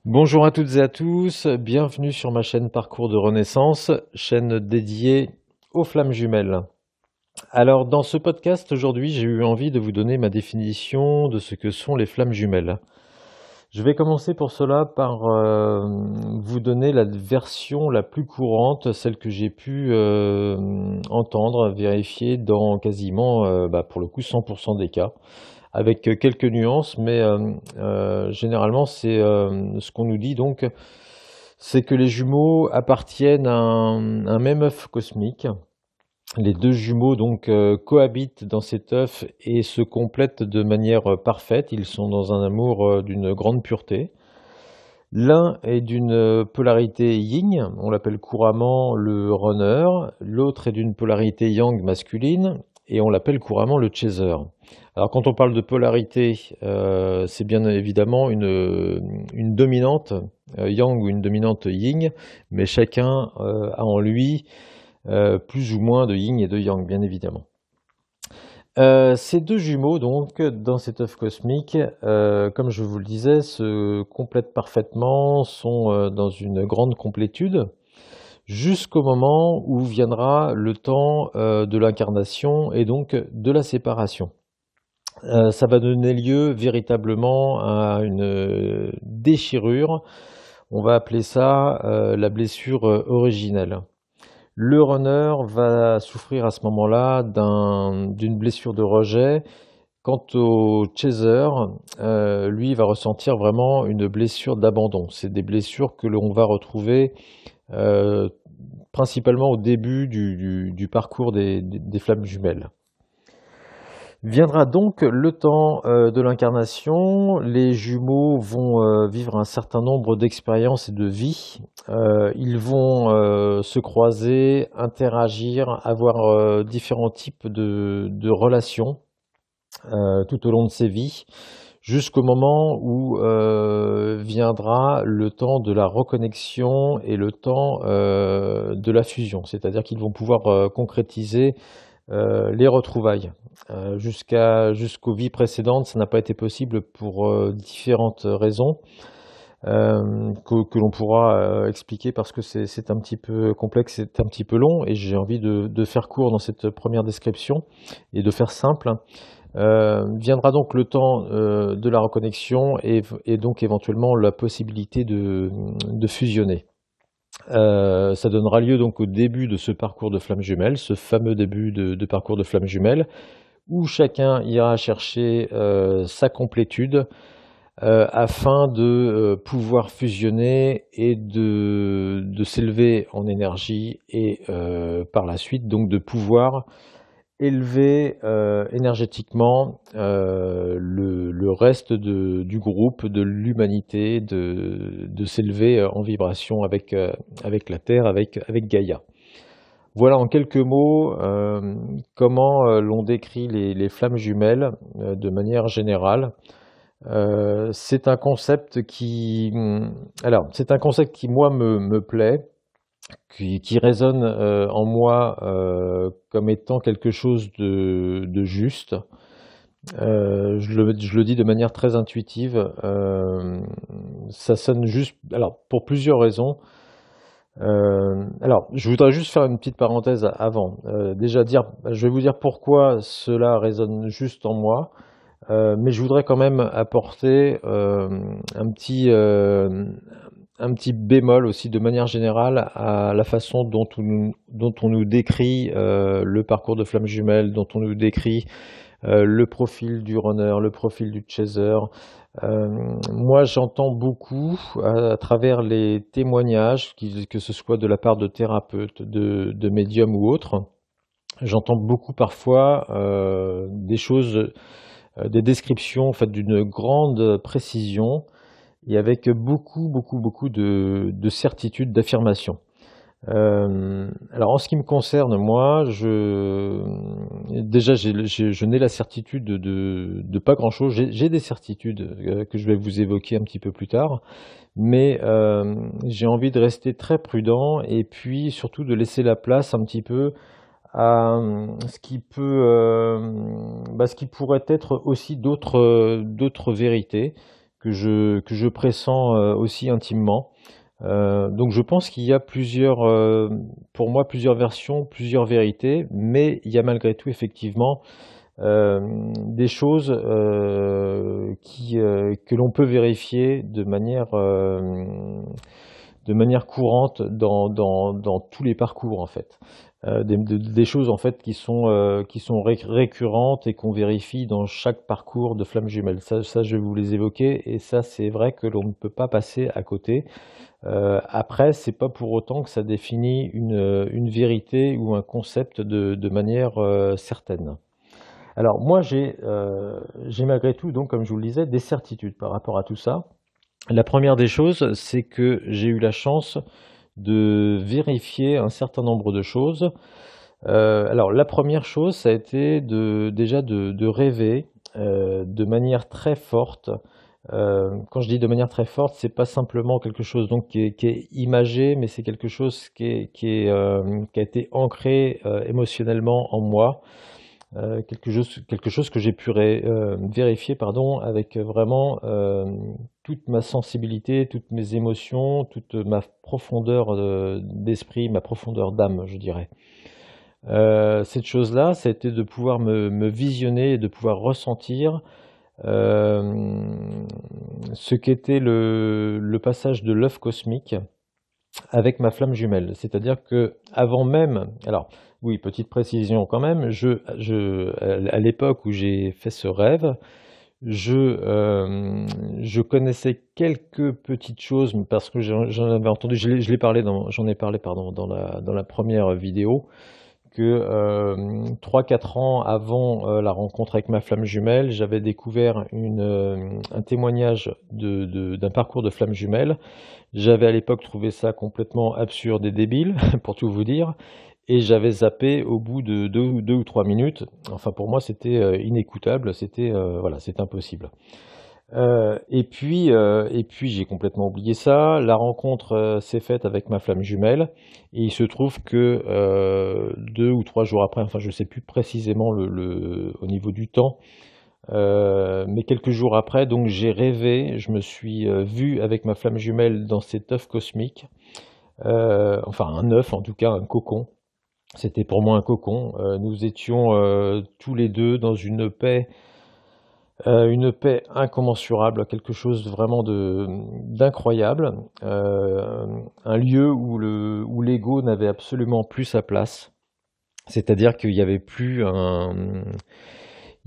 Bonjour à toutes et à tous, bienvenue sur ma chaîne Parcours de Renaissance, chaîne dédiée aux flammes jumelles. Alors dans ce podcast aujourd'hui, j'ai eu envie de vous donner ma définition de ce que sont les flammes jumelles. Je vais commencer pour cela par vous donner la version la plus courante, celle que j'ai pu entendre, vérifier dans quasiment, pour le coup, 100% des cas, avec quelques nuances, mais généralement c'est ce qu'on nous dit donc, c'est que les jumeaux appartiennent à un même œuf cosmique. Les deux jumeaux donc cohabitent dans cet œuf et se complètent de manière parfaite. Ils sont dans un amour d'une grande pureté. L'un est d'une polarité yin, on l'appelle couramment le runner. L'autre est d'une polarité yang masculine et on l'appelle couramment le chaser. Alors quand on parle de polarité, c'est bien évidemment une dominante yang ou une dominante yin, mais chacun a en lui plus ou moins de yin et de yang, bien évidemment. Ces deux jumeaux, donc, dans cet œuf cosmique, comme je vous le disais, se complètent parfaitement, sont dans une grande complétude, jusqu'au moment où viendra le temps de l'incarnation et donc de la séparation. Ça va donner lieu véritablement à une déchirure. On va appeler ça la blessure originelle. Le runner va souffrir à ce moment-là d'une blessure de rejet. Quant au chaser, lui va ressentir vraiment une blessure d'abandon. C'est des blessures que l'on va retrouver euh, principalement au début du parcours des flammes jumelles. Viendra donc le temps de l'incarnation. Les jumeaux vont vivre un certain nombre d'expériences et de vies. Ils vont se croiser, interagir, avoir différents types de relations tout au long de ces vies, jusqu'au moment où viendra le temps de la reconnexion et le temps de la fusion. C'est-à-dire qu'ils vont pouvoir concrétiser les retrouvailles. Jusqu'aux vies précédentes, ça n'a pas été possible pour différentes raisons que l'on pourra expliquer parce que c'est un petit peu complexe, c'est un petit peu long et j'ai envie de faire court dans cette première description et de faire simple. Viendra donc le temps de la reconnexion et donc éventuellement la possibilité de fusionner. Ça donnera lieu donc au début de ce parcours de flammes jumelles, ce fameux début de parcours de flammes jumelles, où chacun ira chercher sa complétude afin de pouvoir fusionner et de s'élever en énergie et par la suite donc de pouvoir élever énergétiquement le reste du groupe, de l'humanité, de s'élever en vibration avec la Terre, avec Gaïa. Voilà en quelques mots comment l'on décrit les flammes jumelles de manière générale. C'est un concept c'est un concept qui moi me plaît, qui résonne en moi comme étant quelque chose de juste. Je le dis de manière très intuitive. Ça sonne juste. Alors, pour plusieurs raisons. Alors, je voudrais juste faire une petite parenthèse avant. Déjà je vais vous dire pourquoi cela résonne juste en moi. Mais je voudrais quand même apporter un petit bémol aussi de manière générale à la façon dont on nous décrit le parcours de flammes jumelles, dont on nous décrit le profil du runner, le profil du chaser. Moi, j'entends beaucoup à travers les témoignages, que ce soit de la part de thérapeutes, de médiums ou autres, j'entends beaucoup parfois des choses, des descriptions en fait, d'une grande précision et avec beaucoup de certitude, d'affirmation. Alors en ce qui me concerne, moi, déjà je n'ai la certitude de pas grand-chose. J'ai des certitudes que je vais vous évoquer un petit peu plus tard, mais j'ai envie de rester très prudent et puis surtout de laisser la place un petit peu à ce qui pourrait être aussi d'autres vérités que je pressens aussi intimement. Donc je pense qu'il y a pour moi, plusieurs versions, plusieurs vérités, mais il y a malgré tout effectivement euh, des choses que l'on peut vérifier de manière courante dans tous les parcours en fait. Des choses en fait qui sont récurrentes et qu'on vérifie dans chaque parcours de flamme jumelle. Ça, je vais vous les évoquer et ça, c'est vrai que l'on ne peut pas passer à côté. Après, c'est pas pour autant que ça définit une vérité ou un concept de manière certaine. Alors moi, j'ai malgré tout, donc comme je vous le disais, des certitudes par rapport à tout ça. La première des choses, c'est que j'ai eu la chance de vérifier un certain nombre de choses. Alors la première chose, ça a été déjà de rêver de manière très forte. Quand je dis de manière très forte, c'est pas simplement quelque chose donc qui est imagé, mais c'est quelque chose qui a été ancré émotionnellement en moi. Quelque chose que j'ai pu vérifier pardon, avec vraiment toute ma sensibilité, toutes mes émotions, toute ma profondeur d'esprit, ma profondeur d'âme, je dirais. Cette chose-là, ça a été de pouvoir me visionner et de pouvoir ressentir euh, ce qu'était le passage de l'œuf cosmique avec ma flamme jumelle. C'est-à-dire que avant même, alors oui, petite précision quand même, à l'époque où j'ai fait ce rêve, je connaissais quelques petites choses parce que j'en avais entendu, j'en ai parlé pardon, dans la première vidéo, que 3-4 ans avant la rencontre avec ma flamme jumelle, j'avais découvert un témoignage d'un parcours de flamme jumelle. J'avais à l'époque trouvé ça complètement absurde et débile, pour tout vous dire, et j'avais zappé au bout de 2 ou 3 minutes. Enfin, pour moi, c'était inécoutable, voilà, c'était impossible. Et puis j'ai complètement oublié ça. La rencontre s'est faite avec ma flamme jumelle, et il se trouve que 2 ou 3 jours après, enfin, je sais plus précisément au niveau du temps, mais quelques jours après, donc j'ai rêvé, je me suis vu avec ma flamme jumelle dans cet œuf cosmique, enfin un œuf en tout cas, un cocon. C'était pour moi un cocon. Nous étions tous les deux dans une paix incommensurable, quelque chose vraiment d'incroyable, un lieu où l'ego n'avait absolument plus sa place. C'est-à-dire qu'il n'y avait plus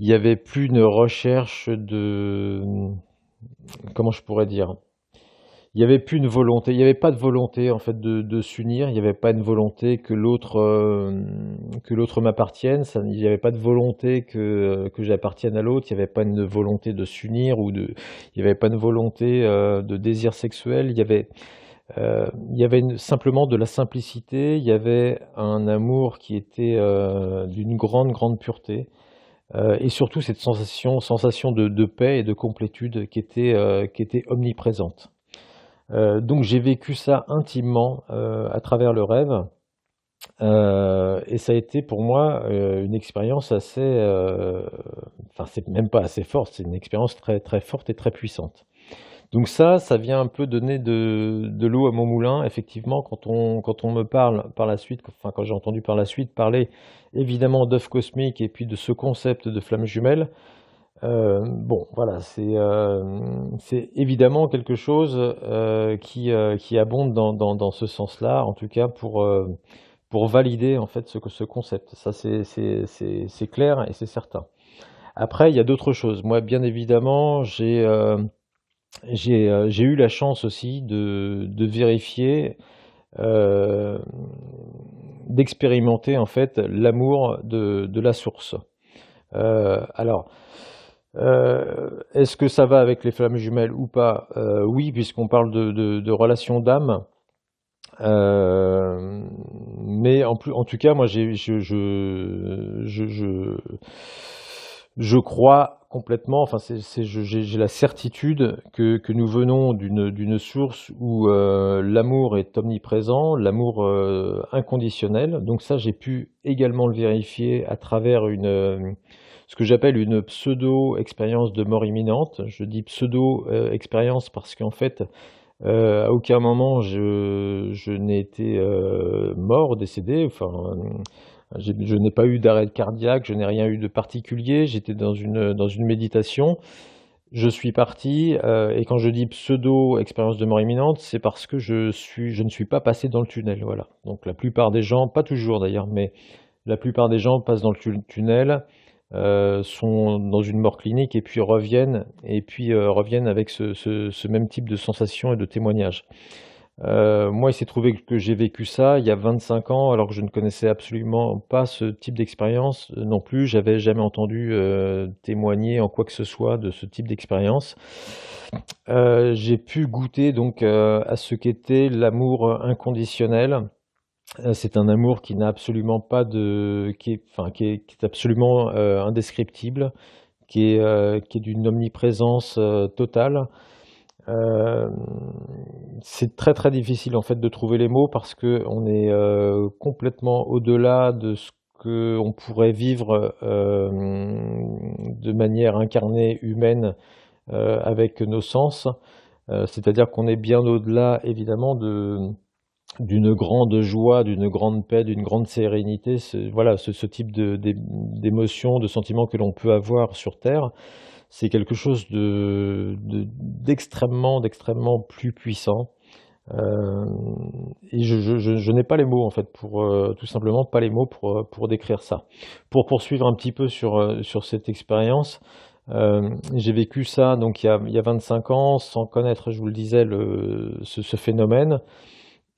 il y avait plus une recherche comment je pourrais dire? Il y avait plus une volonté, il n'y avait pas de volonté en fait de s'unir, il n'y avait pas une volonté que l'autre m'appartienne, il n'y avait pas de volonté que j'appartienne à l'autre, il n'y avait pas une volonté de s'unir il n'y avait pas une volonté de désir sexuel, il y avait simplement de la simplicité, il y avait un amour qui était d'une grande pureté. Et surtout cette sensation de paix et de complétude qui était omniprésente. Donc j'ai vécu ça intimement à travers le rêve, et ça a été pour moi une expérience enfin c'est même pas assez forte, c'est une expérience très forte et très puissante. Donc ça vient un peu donner de l'eau à mon moulin. Effectivement, quand on me parle par la suite, enfin quand j'ai entendu par la suite parler évidemment d'œuf cosmique et puis de ce concept de flamme jumelle, bon, voilà, c'est évidemment quelque chose qui abonde dans ce sens-là, en tout cas pour valider en fait ce concept. Ça, c'est clair et c'est certain. Après, il y a d'autres choses. Moi, bien évidemment, j'ai eu la chance aussi de vérifier, euh, d'expérimenter en fait l'amour de la source. Alors, est-ce que ça va avec les flammes jumelles ou pas? Oui, puisqu'on parle de relation d'âme. Euh, mais en tout cas, moi, je crois complètement, enfin, j'ai la certitude que nous venons d'une source où l'amour est omniprésent, l'amour inconditionnel. Donc ça, j'ai pu également le vérifier à travers ce que j'appelle une pseudo-expérience de mort imminente. Je dis pseudo-expérience parce qu'en fait, à aucun moment je n'ai été mort, décédé, enfin, je n'ai pas eu d'arrêt cardiaque, je n'ai rien eu de particulier, j'étais dans une méditation. Je suis parti, et quand je dis pseudo expérience de mort imminente, c'est parce que je ne suis pas passé dans le tunnel, voilà. Donc la plupart des gens, pas toujours d'ailleurs, mais la plupart des gens passent dans le tunnel, sont dans une mort clinique et puis reviennent avec ce même type de sensation et de témoignage. Moi, il s'est trouvé que j'ai vécu ça il y a 25 ans, alors que je ne connaissais absolument pas ce type d'expérience non plus. J'avais jamais entendu témoigner en quoi que ce soit de ce type d'expérience. J'ai pu goûter donc à ce qu'était l'amour inconditionnel. C'est un amour qui n'a absolument pas de, qui est absolument indescriptible, qui est d'une omniprésence totale. Euh, c'est très très difficile en fait de trouver les mots parce que on est complètement au-delà de ce que on pourrait vivre de manière incarnée humaine avec nos sens. C'est-à-dire qu'on est bien au-delà évidemment d'une grande joie, d'une grande paix, d'une grande sérénité. Voilà, ce type d'émotions, de sentiments que l'on peut avoir sur Terre, c'est quelque chose d'extrêmement plus puissant. Euh, et je n'ai pas les mots en fait pour tout simplement pas les mots pour décrire ça. Pour poursuivre un petit peu sur cette expérience, j'ai vécu ça donc il y a 25 ans sans connaître, je vous le disais, ce phénomène.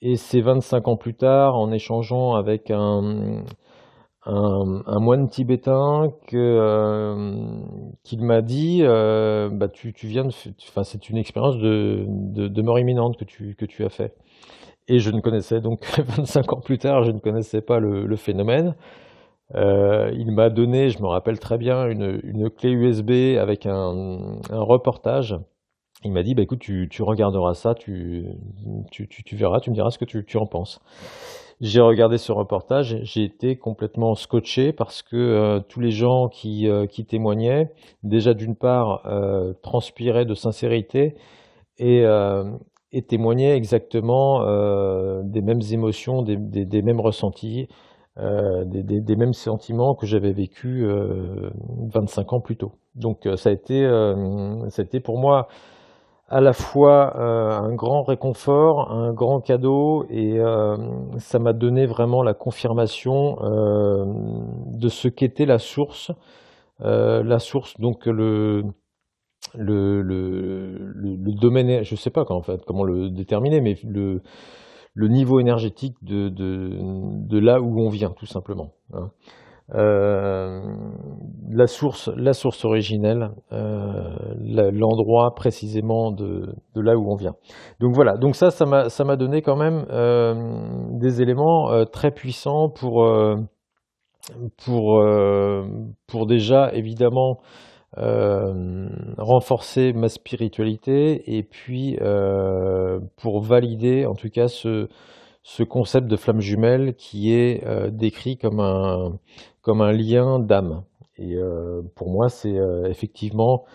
Et c'est 25 ans plus tard, en échangeant avec un moine tibétain qu'il m'a dit, bah, tu viens enfin, c'est une expérience de mort imminente que tu as fait. Et je ne connaissais donc 25 ans plus tard, je ne connaissais pas le phénomène. Il m'a donné, je me rappelle très bien, une clé USB avec un reportage. Il m'a dit, bah écoute, tu regarderas ça, tu verras, tu me diras ce que tu en penses. J'ai regardé ce reportage, j'ai été complètement scotché parce que tous les gens qui témoignaient, déjà d'une part, transpiraient de sincérité et, euh, et témoignaient exactement des mêmes émotions, des mêmes ressentis, des mêmes sentiments que j'avais vécu 25 ans plus tôt. Donc ça a été pour moi à la fois un grand réconfort, un grand cadeau, et ça m'a donné vraiment la confirmation de ce qu'était la source donc le domaine, je sais pas en fait comment le déterminer, mais le niveau énergétique de là où on vient tout simplement, hein. Euh, la source originelle, l'endroit précisément de là où on vient. Donc voilà, donc ça m'a donné quand même des éléments très puissants pour, euh, pour déjà évidemment renforcer ma spiritualité et puis pour valider en tout cas ce concept de flamme jumelle qui est décrit comme un lien d'âme. Et pour moi, c'est effectivement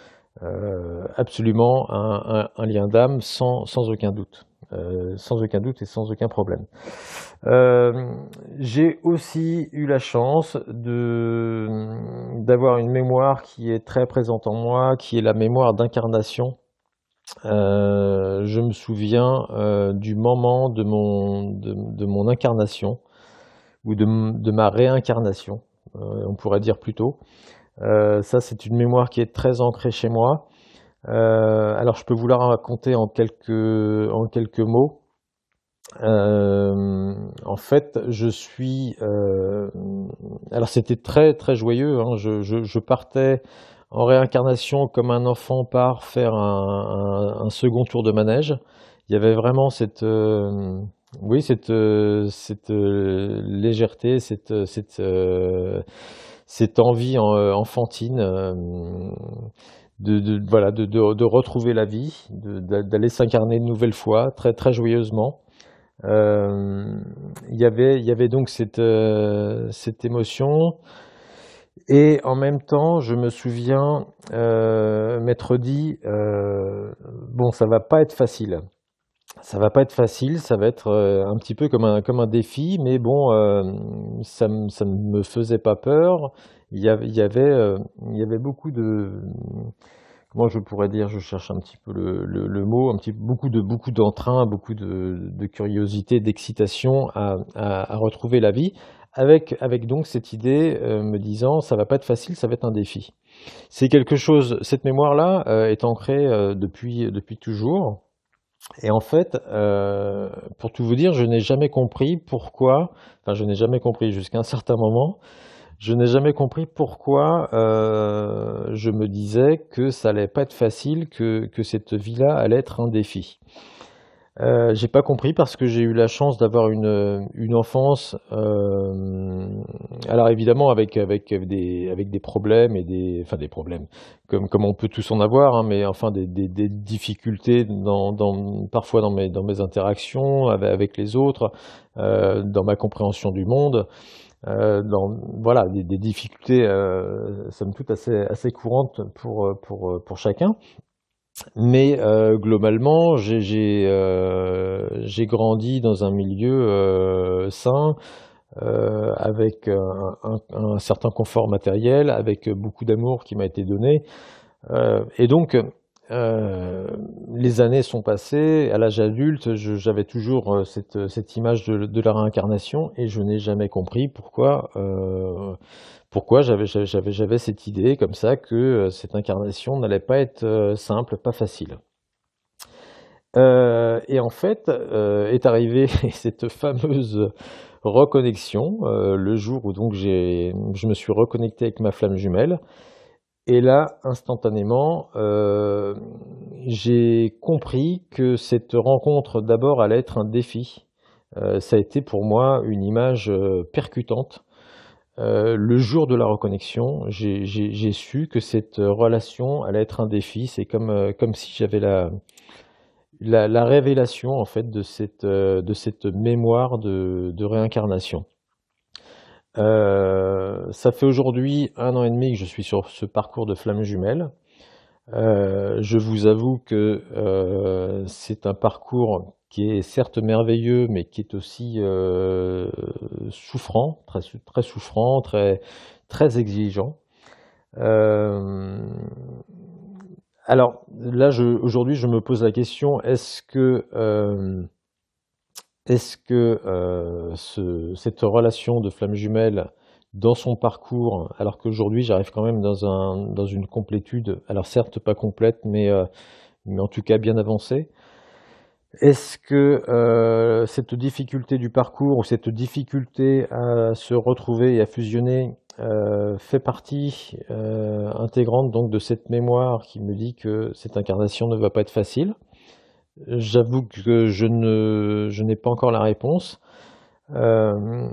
absolument un lien d'âme sans aucun doute. Sans aucun doute et sans aucun problème. Euh, j'ai aussi eu la chance d'avoir une mémoire qui est très présente en moi, qui est la mémoire d'incarnation. Je me souviens du moment de mon incarnation ou de ma réincarnation, on pourrait dire plutôt. Ça, c'est une mémoire qui est très ancrée chez moi. Alors, je peux vous la raconter en quelques mots. En fait, alors, c'était très très joyeux, hein. Je partais en réincarnation comme un enfant part faire un second tour de manège. Il y avait vraiment oui, cette légèreté, cette envie enfantine voilà, de retrouver la vie, d'aller s'incarner une nouvelle fois, très très joyeusement. Euh, il y avait donc cette émotion. Et en même temps, je me souviens m'être dit, bon, ça va pas être facile. Ça va pas être facile, ça va être un petit peu comme un défi, mais bon, ça ne me faisait pas peur. Il y avait beaucoup de, comment je pourrais dire, je cherche un petit peu le mot, beaucoup d'entrain, beaucoup de curiosité, d'excitation à retrouver la vie, avec donc cette idée me disant, ça va pas être facile, ça va être un défi. C'est quelque chose, cette mémoire-là est ancrée depuis toujours. Et en fait, pour tout vous dire, je n'ai jamais compris pourquoi, enfin je n'ai jamais compris jusqu'à un certain moment, je n'ai jamais compris pourquoi je me disais que ça allait pas être facile, que cette vie-là allait être un défi. J'ai pas compris parce que j'ai eu la chance d'avoir une enfance, alors évidemment avec des problèmes et enfin des problèmes, comme on peut tous en avoir, hein, mais enfin des difficultés parfois dans mes interactions avec les autres, dans ma compréhension du monde, voilà, des difficultés, somme toute assez courantes pour chacun. Mais globalement, j'ai grandi dans un milieu sain, avec un certain confort matériel, avec beaucoup d'amour qui m'a été donné. Et donc, les années sont passées. À l'âge adulte, j'avais toujours cette image de la réincarnation et je n'ai jamais compris pourquoi j'avais cette idée comme ça que cette incarnation n'allait pas être simple, pas facile. Et en fait, est arrivée cette fameuse reconnexion, le jour où donc je me suis reconnecté avec ma flamme jumelle. Et là, instantanément, j'ai compris que cette rencontre d'abord allait être un défi. Ça a été pour moi une image percutante. Le jour de la reconnexion, j'ai su que cette relation allait être un défi. C'est comme si j'avais la révélation en fait de cette mémoire de réincarnation. Ça fait aujourd'hui 1 an et demi que je suis sur ce parcours de flamme jumelle. Je vous avoue que c'est un parcours qui est certes merveilleux, mais qui est aussi souffrant, très souffrant, très exigeant. Euh, alors là, aujourd'hui, je me pose la question, est-ce que cette relation de flamme jumelle dans son parcours, alors qu'aujourd'hui j'arrive quand même dans une complétude, alors certes pas complète, mais en tout cas bien avancée, est-ce que cette difficulté du parcours ou cette difficulté à se retrouver et à fusionner fait partie intégrante donc de cette mémoire qui me dit que cette incarnation ne va pas être facile? J'avoue que je n'ai pas encore la réponse. Euh,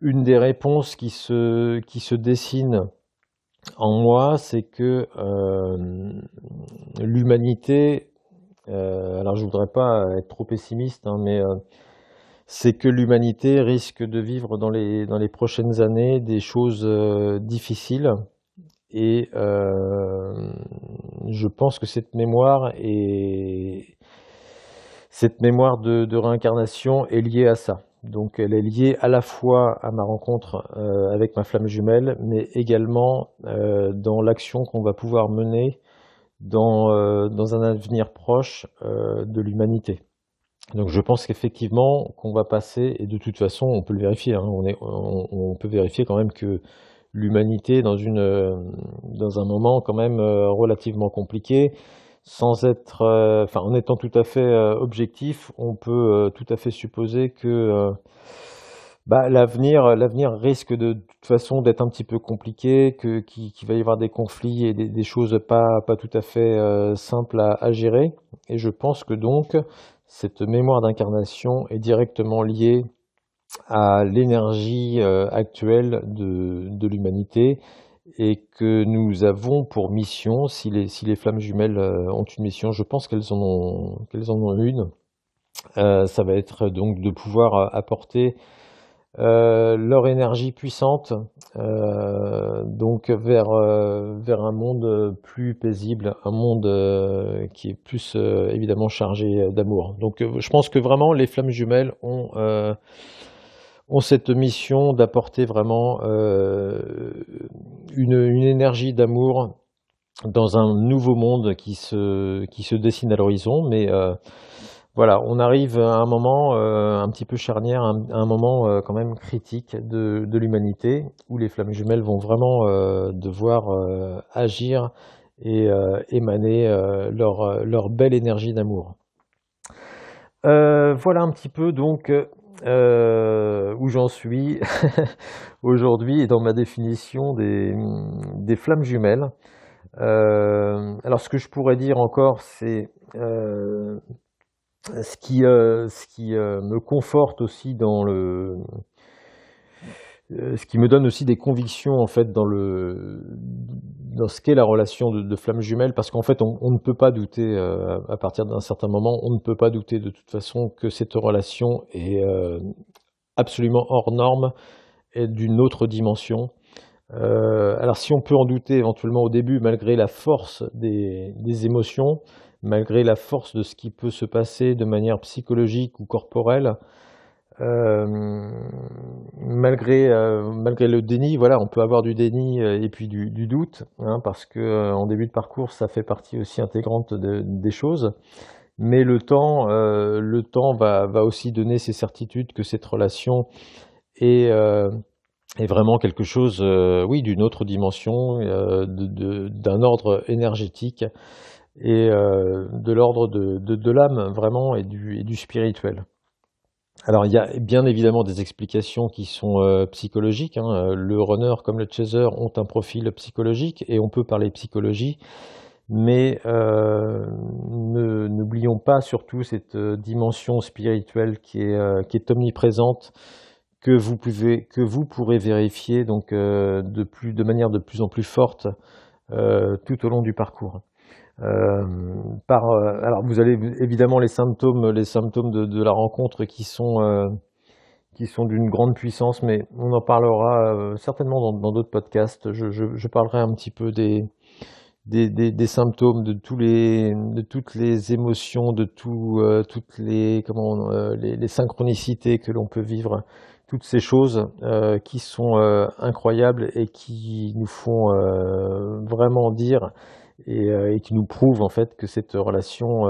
une des réponses qui se dessine en moi, c'est que l'humanité, alors je voudrais pas être trop pessimiste, hein, mais c'est que l'humanité risque de vivre dans les prochaines années des choses difficiles. Et je pense que cette mémoire de réincarnation est liée à ça. Donc elle est liée à la fois à ma rencontre avec ma flamme jumelle, mais également dans l'action qu'on va pouvoir mener dans un avenir proche de l'humanité. Donc je pense qu'effectivement qu'on va passer, et de toute façon on peut le vérifier, hein, on peut vérifier quand même que l'humanité est dans un moment quand même relativement compliqué, sans être, enfin en étant tout à fait objectif, on peut tout à fait supposer que bah, l'avenir risque de toute façon d'être un petit peu compliqué, qu'il va y avoir des conflits et des choses pas tout à fait simples à gérer. Et je pense que donc cette mémoire d'incarnation est directement liée à l'énergie actuelle de l'humanité et que nous avons pour mission, si les flammes jumelles ont une mission, je pense qu'elles en ont une, ça va être donc de pouvoir apporter leur énergie puissante, donc vers un monde plus paisible, un monde qui est plus évidemment chargé d'amour. Donc je pense que vraiment les flammes jumelles ont cette mission d'apporter vraiment une énergie d'amour dans un nouveau monde qui se dessine à l'horizon, mais voilà, on arrive à un moment un petit peu charnière, un moment quand même critique de l'humanité, où les flammes jumelles vont vraiment devoir agir et émaner leur belle énergie d'amour. Voilà un petit peu donc où j'en suis aujourd'hui et dans ma définition des flammes jumelles. Alors ce que je pourrais dire encore, c'est ce qui me conforte aussi ce qui me donne aussi des convictions en fait dans ce qu'est la relation de flammes jumelles, parce qu'en fait on ne peut pas douter à partir d'un certain moment, on ne peut pas douter de toute façon que cette relation est absolument hors norme et d'une autre dimension. Alors si on peut en douter éventuellement au début, malgré la force des émotions, malgré la force de ce qui peut se passer de manière psychologique ou corporelle, malgré le déni, voilà, on peut avoir du déni et puis du doute, hein, parce que en début de parcours, ça fait partie aussi intégrante des choses. Mais le temps va aussi donner ces certitudes que cette relation est, est vraiment quelque chose, oui, d'une autre dimension, d'un ordre énergétique et de l'ordre de l'âme vraiment et du spirituel. Alors il y a bien évidemment des explications qui sont psychologiques, hein. Le runner comme le chaser ont un profil psychologique et on peut parler psychologie, mais n'oublions pas surtout cette dimension spirituelle qui est omniprésente, que vous pourrez vérifier donc de manière de plus en plus forte tout au long du parcours. Alors vous avez évidemment les symptômes de la rencontre qui sont d'une grande puissance, mais on en parlera certainement dans d'autres podcasts. Je parlerai un petit peu des symptômes, de toutes les émotions, toutes les synchronicités que l'on peut vivre, toutes ces choses qui sont incroyables et qui nous font vraiment dire et qui nous prouvent en fait que cette relation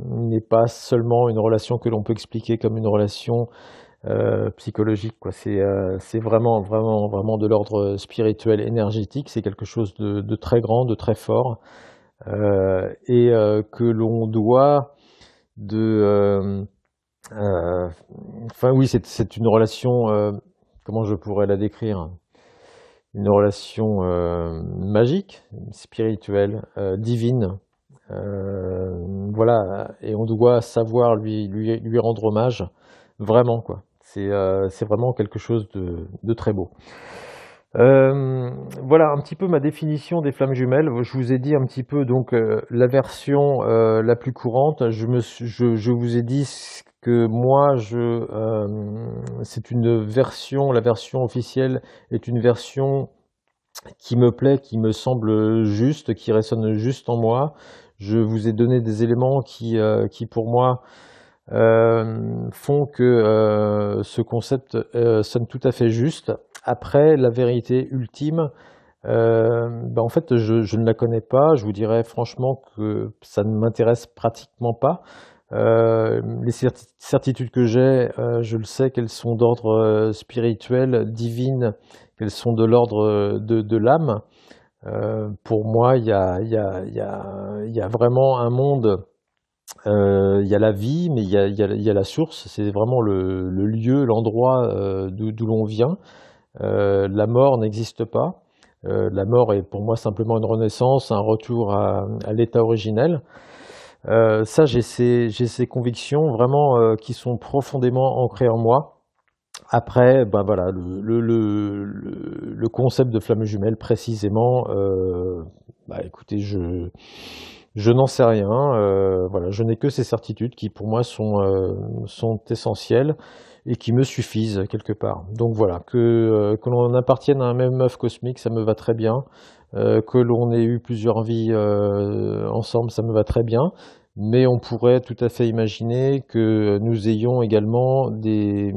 n'est pas seulement une relation que l'on peut expliquer comme une relation psychologique, quoi. C'est vraiment, vraiment, vraiment de l'ordre spirituel, énergétique. C'est quelque chose de très grand, de très fort, et que l'on doit de... euh, enfin oui, c'est une relation, comment je pourrais la décrire? Une relation magique, spirituelle, divine. Voilà, et on doit savoir lui rendre hommage, vraiment, quoi. C'est vraiment quelque chose de très beau. Voilà un petit peu ma définition des flammes jumelles. Je vous ai dit un petit peu donc la version la plus courante. Je vous ai dit que moi, c'est une version, la version officielle est une version qui me plaît, qui me semble juste, qui résonne juste en moi. Je vous ai donné des éléments qui pour moi font que ce concept sonne tout à fait juste. Après, la vérité ultime, en fait, je ne la connais pas. Je vous dirais franchement que ça ne m'intéresse pratiquement pas. Les certitudes que j'ai, je le sais qu'elles sont d'ordre spirituel, divine, qu'elles sont de l'ordre de l'âme. Pour moi, il y a vraiment un monde, il y a la vie, mais il y a la source, c'est vraiment le lieu, l'endroit d'où l'on vient. La mort n'existe pas. La mort est pour moi simplement une renaissance, un retour à l'état originel. Ça, j'ai ces convictions vraiment qui sont profondément ancrées en moi. Après, ben voilà, le concept de flamme jumelle précisément, bah écoutez, Je n'en sais rien, voilà, je n'ai que ces certitudes qui pour moi sont essentielles et qui me suffisent quelque part. Donc voilà, que l'on appartienne à un même œuf cosmique, ça me va très bien. Que l'on ait eu plusieurs vies ensemble, ça me va très bien. Mais on pourrait tout à fait imaginer que nous ayons également et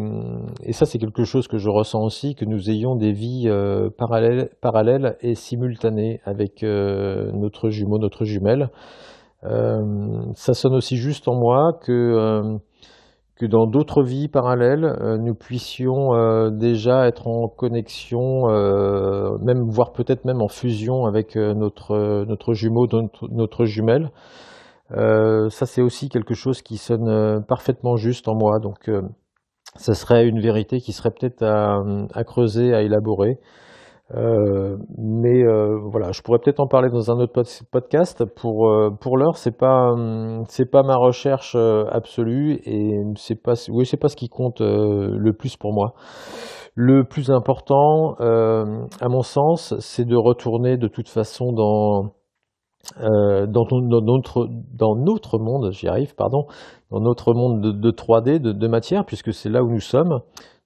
ça c'est quelque chose que je ressens aussi, que nous ayons des vies parallèles et simultanées avec notre jumeau, notre jumelle. Ça sonne aussi juste en moi que dans d'autres vies parallèles, nous puissions déjà être en connexion, même voire peut-être même en fusion avec notre jumeau, notre jumelle. Ça c'est aussi quelque chose qui sonne parfaitement juste en moi, donc ça serait une vérité qui serait peut-être à creuser, à élaborer. Mais voilà, je pourrais peut-être en parler dans un autre podcast. Pour l'heure, c'est pas ma recherche absolue et c'est pas ce qui compte le plus pour moi. Le plus important, à mon sens, c'est de retourner de toute façon dans notre monde, j'y arrive, pardon, dans notre monde de 3D, de matière, puisque c'est là où nous sommes.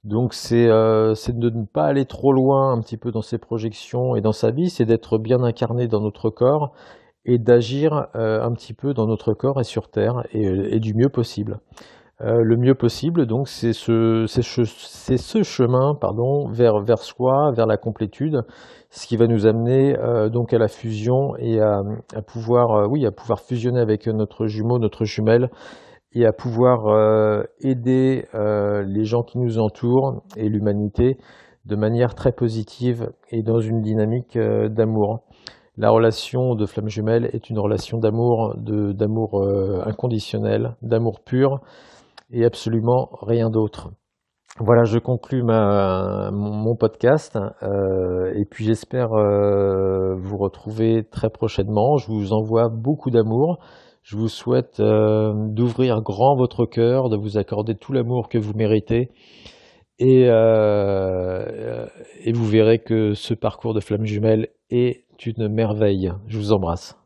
Donc c'est de ne pas aller trop loin un petit peu dans ses projections et dans sa vie, c'est d'être bien incarné dans notre corps et d'agir un petit peu dans notre corps et sur Terre et du mieux possible. Le mieux possible, donc, c'est ce chemin, pardon, vers soi, vers la complétude, ce qui va nous amener donc à la fusion et à pouvoir, oui, à pouvoir fusionner avec notre jumeau, notre jumelle, et à pouvoir aider les gens qui nous entourent et l'humanité de manière très positive et dans une dynamique d'amour. La relation de flamme jumelle est une relation d'amour inconditionnel, d'amour pur et absolument rien d'autre. Voilà, je conclus mon podcast et puis j'espère vous retrouver très prochainement. Je vous envoie beaucoup d'amour. Je vous souhaite d'ouvrir grand votre cœur, de vous accorder tout l'amour que vous méritez et vous verrez que ce parcours de flamme jumelle est une merveille. Je vous embrasse.